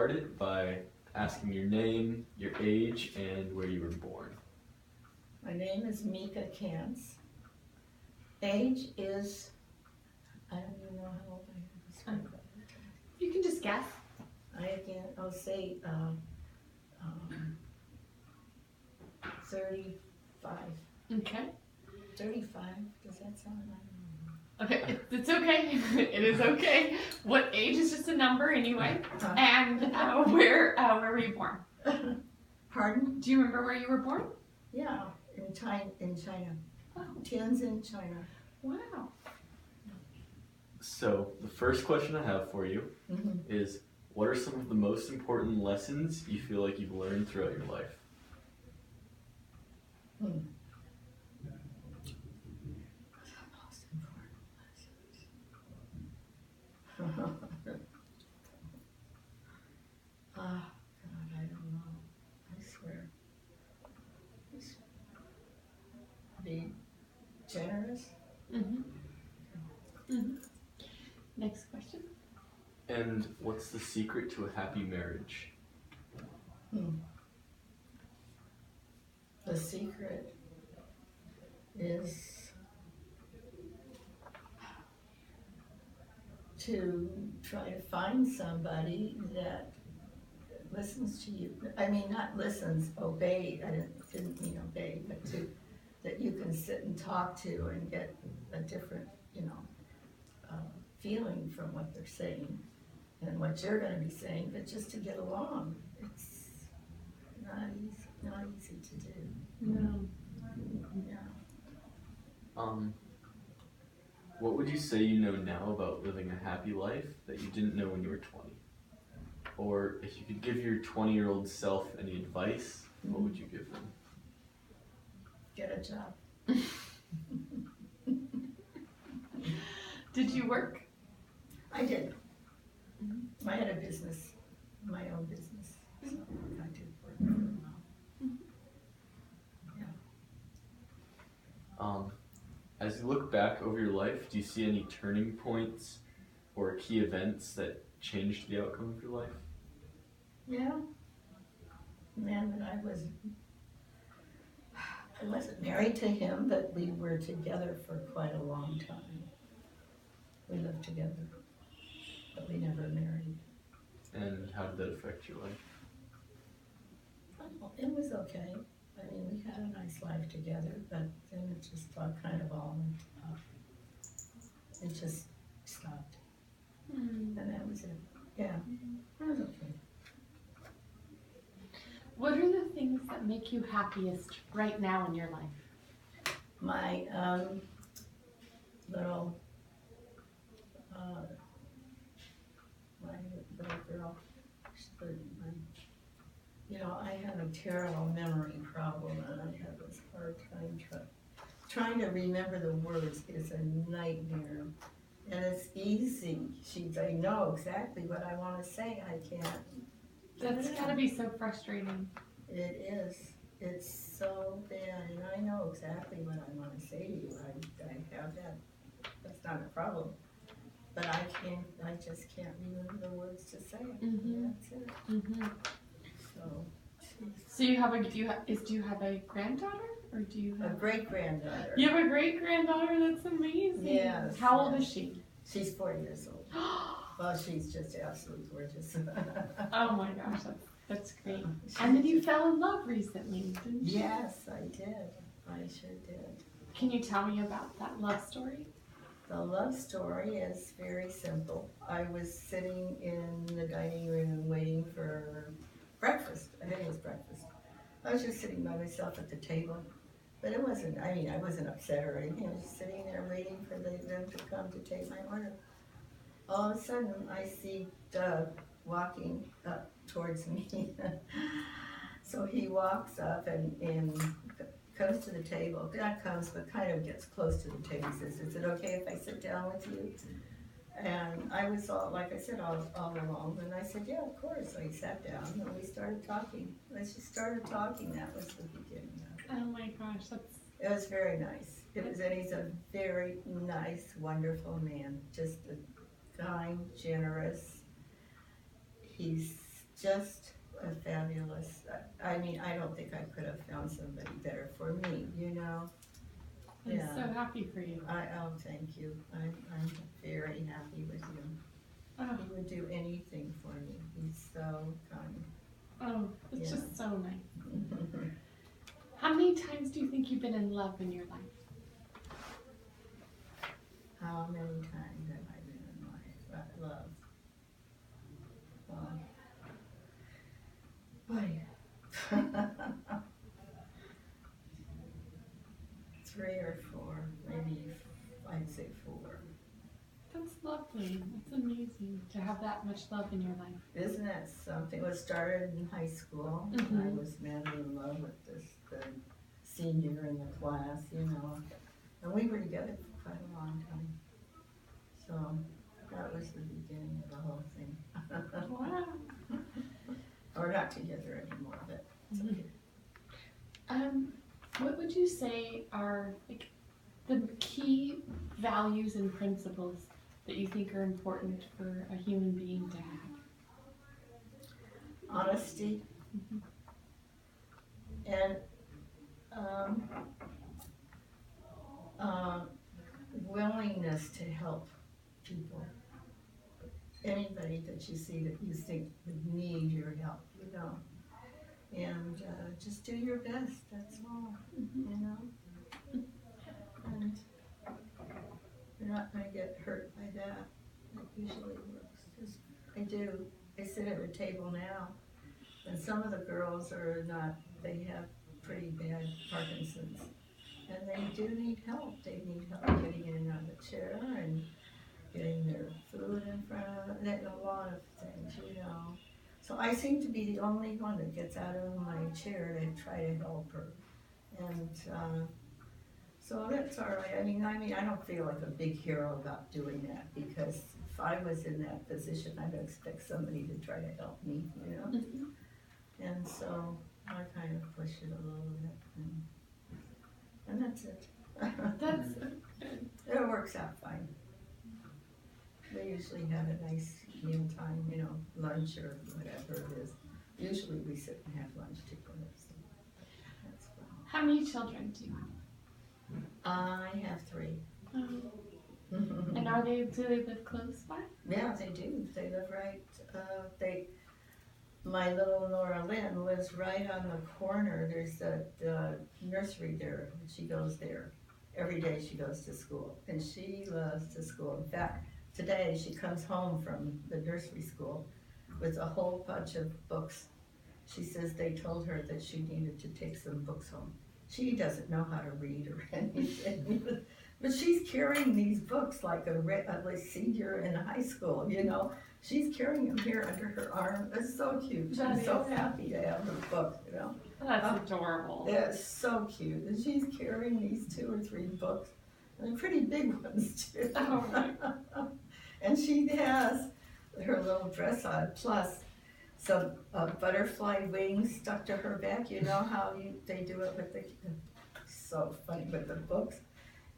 start it by asking your name, your age, and where you were born. My name is Mika Kantz. Age is, I don't even know how old I am. You can just guess. I'll say 35. Okay. 35, does that sound right? Okay, it's okay. It is okay. What age is just a number anyway. And where were you born? Pardon? Do you remember where you were born? Yeah, in China. Oh. Tianjin, China. Wow. So the first question I have for you Mm-hmm. is, what are some of the most important lessons you feel like you've learned throughout your life? Most important lessons. God, I don't know. I swear. Be generous. Next question. And what's the secret to a happy marriage? The secret is to try to find somebody that listens to you. I mean, not listens, obey. I didn't mean obey, but that you can sit and talk to and get a different, feeling from what they're saying and what you're going to be saying, but just to get along. It's not easy to do. No. Yeah. What would you say you know now about living a happy life that you didn't know when you were 20? Or if you could give your 20-year-old self any advice, what would you give them? Get a job. Did you work? I did. I had a business, my own business, so I did work for a while. Yeah. As you look back over your life, do you see any turning points or key events that changed the outcome of your life? Yeah. Man, I wasn't married to him, but we were together for quite a long time. We lived together, but we never married. And how did that affect your life? Well, it was okay. I mean, we had a nice life together, but then it just kind of all went up. It just stopped. And that was it. Yeah, it was okay. What are the things that make you happiest right now in your life? My little girl, I have a terrible memory problem, and I have this hard time trying to remember the words is a nightmare. And it's easy. I know exactly what I want to say. I can't. That's gotta be so frustrating. It is. It's so bad, and I know exactly what I want to say to you. I have that. That's not a problem. But I just can't remember the words to say it. That's it. So you have do you have a granddaughter, or do you have A great-granddaughter. You have a great granddaughter? That's amazing. Yes. How old is she? She's 4 years old. Well, she's just absolutely gorgeous. Oh my gosh, that's great. And then you fell in love recently, didn't you? Yes, I did. I sure did. Can you tell me about that love story? The love story is very simple. I was sitting in the dining room waiting for breakfast. I think it was breakfast. I was just sitting by myself at the table. But I wasn't upset or anything. I was just sitting there waiting for them to come to take my order. All of a sudden, I see Doug walking up towards me. So he walks up and comes to the table. Not comes, but kind of gets close to the table. He says, "Is it okay if I sit down with you?" And I was all alone. And I said, "Yeah, of course." So he sat down and we started talking. As we started talking, that was the beginning of it. Oh my gosh, It was very nice. He's a very nice, wonderful man. Just kind, generous. He's just a fabulous, I mean, I don't think I could have found somebody better for me, you know? I'm Yeah. so happy for you. Oh, thank you. I'm very happy with him. Oh, He would do anything for me. He's so kind. oh, it's Yeah. just so nice. How many times do you think you've been in love in your life? How many times have I been in my love? Boy. 3 or 4, maybe I'd say 4. That's lovely. It's amazing to have that much love in your life. Isn't that something? It was started in high school. Mhm. I was madly in love with the senior in the class, you know. And we were together for quite a long time. So that was the beginning of the whole thing. Wow. We're not together anymore, but it's okay. What would you say are like the key values and principles that you think are important for a human being to have? Honesty. And willingness to help people. Anybody that you see that you think would need your help, you know. And just do your best, that's all, you know. And you're not going to get hurt by that. It usually works. Just, I sit at a table now, and some of the girls are not, they have pretty bad Parkinson's. And they do need help. They need help getting in and out of the chair and getting their food in front of them, and a lot of things, you know. So I seem to be the only one that gets out of my chair to try to help her. And so that's all right. I mean, I don't feel like a big hero about doing that, because if I was in that position, I'd expect somebody to try to help me, you know. And so I kind of push it a little bit, and that's it. That's It works out fine. We usually have a nice mealtime, you know, lunch or whatever it is. Usually we sit and have lunch together, so that's fun. how many children do you have? I have 3. And do they live close by? Yeah, they do. They live right, my little Nora Lynn lives right on the corner. There's the nursery there. She goes there. Every day she goes to school, and she loves to school. In fact, today she comes home from the nursery school with a whole bunch of books. She says they told her that she needed to take some books home. She doesn't know how to read or anything, but she's carrying these books like a senior in high school, you know. She's carrying them here under her arm. It's so cute. She's so happy to have her book, you know. That's adorable. It's so cute. And she's carrying these 2 or 3 books. And they're pretty big ones, too. Oh, right. And she has her little dress on, plus some butterfly wings stuck to her back. You know how they do it with so funny with the books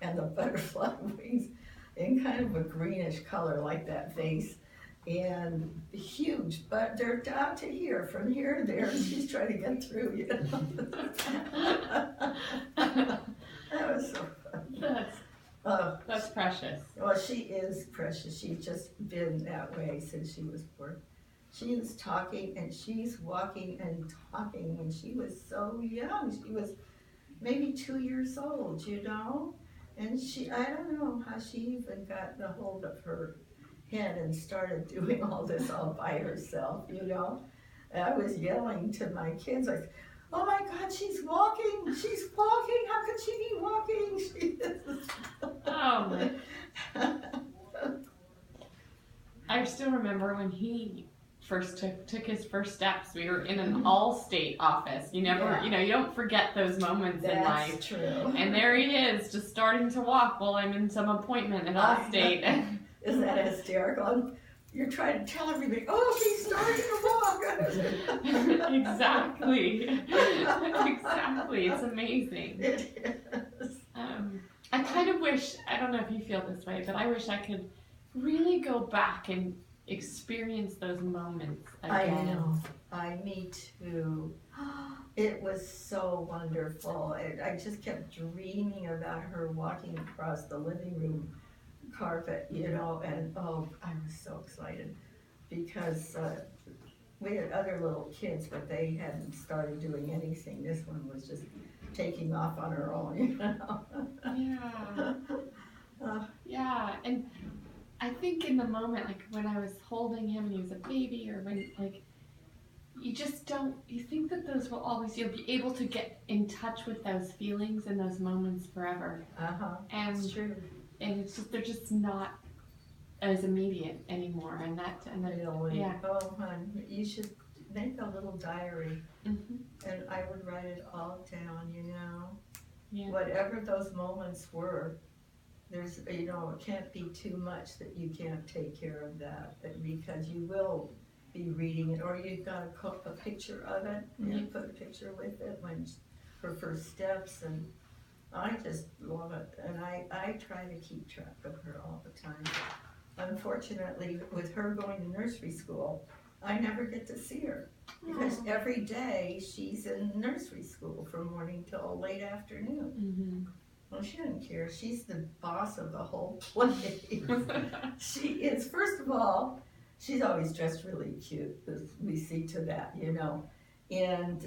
and the butterfly wings in kind of a greenish color like that vase. And huge, but they're down to here, from here to there, and she's trying to get through, you know. That was so fun. That's precious. Well, she is precious. She's just been that way since she was born. She is talking and she's walking and talking when she was so young. She was maybe 2 years old, you know? And I don't know how she even got the hold of her head and started doing all this all by herself, you know? And I was yelling to my kids, like, oh my God, she's walking, how could she be walking? She is. Oh my. I still remember when he first took his first steps. We were in an all-state office. You never, you know, you don't forget those moments in life. That's true. And there he is, just starting to walk while I'm in some appointment at Allstate. Isn't that hysterical? You're trying to tell everybody, oh, he's starting to walk. Exactly. Exactly. It's amazing. It is. I kind of wish, I don't know if you feel this way, but I wish I could really go back and experience those moments I again. know. Me too. It was so wonderful. I just kept dreaming about her walking across the living room carpet, you know, and oh, I was so excited because we had other little kids, but they hadn't started doing anything. This one was just taking off on her own, you know. Yeah. Uh, Yeah, and I think in the moment, like when I was holding him and he was a baby, or when, like, you just don't, you think that those will always, you'll be able to get in touch with those feelings and those moments forever. it's And true. it's just, they're just not as immediate anymore. And that, Really. yeah. Oh, hon, you should make a little diary, Mm-hmm. and I would write it all down, you know. Yeah. Whatever those moments were, there's, you know, it can't be too much that you can't take care of that, because you will be reading it, or you've got a picture of it, and you put a picture with it when her first steps, and I just love it, and I try to keep track of her all the time. Unfortunately, with her going to nursery school, I never get to see her, because every day she's in nursery school from morning till late afternoon. Mm-hmm. Well, she doesn't care. She's the boss of the whole place. She is, first of all, she's always dressed really cute. We see to that, you know. And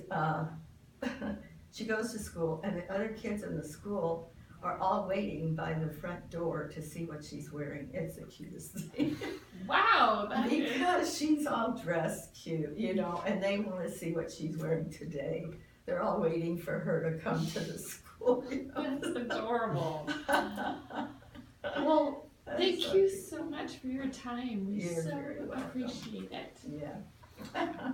she goes to school, and the other kids in the school are all waiting by the front door to see what she's wearing. It's the cutest thing. Wow, that is. Because she's all dressed cute, you know, and they want to see what she's wearing today. They're all waiting for her to come to the school. You know? That's adorable. Well, thank you so much for your time. We You're so very welcome. appreciate it. Yeah.